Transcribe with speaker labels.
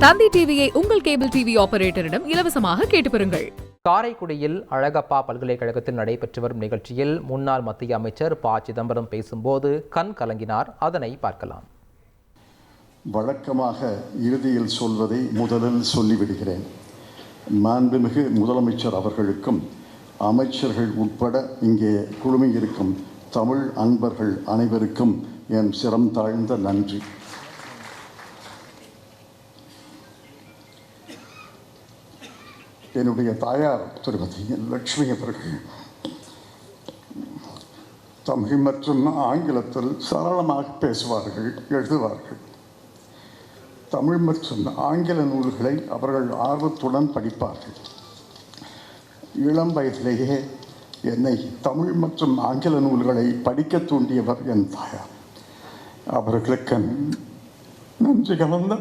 Speaker 1: தந்தி டிவியை உங்கள் cable TV ஆபரேட்டரிடம் இலவசமாக கேட்டு பெறுங்கள்.
Speaker 2: காரைக்குடியில் அழகப்பா பல்கலைக்கழகத்தில் நடைபெற்று வரும் நிகழ்ச்சியில் முன்னாள் மத்திய அமைச்சர் ப. சிதம்பரம் பேசும்போது கண் கலங்கினார். அதனை பார்க்கலாம்.
Speaker 3: வழக்கமாக இறுதியில் சொல்வதை முதலில் சொல்லிவிடுகிறேன். மாண்புமிகு முதலமைச்சர் அவர்களுக்கும் அமைச்சர்கள் உட்பட இங்கே குழுமியிருக்கும் தமிழ் அன்பர்கள் அனைவருக்கும் என் சிரம் தாழ்ந்த நன்றி. என்னுடைய தாயார் திருமதி லட்சுமி அவர்கள் தமிழ் மற்றும் ஆங்கிலத்தில் சரளமாக பேசுவார்கள், எழுதுவார்கள். தமிழ் மற்றும் ஆங்கில நூல்களை அவர்கள் ஆர்வத்துடன் படிப்பார்கள். இளம் வயதிலேயே என்னை தமிழ் மற்றும் ஆங்கில நூல்களை படிக்க தூண்டியவர் என் தாயார். அவர்களுக்கு நன்றி கலந்த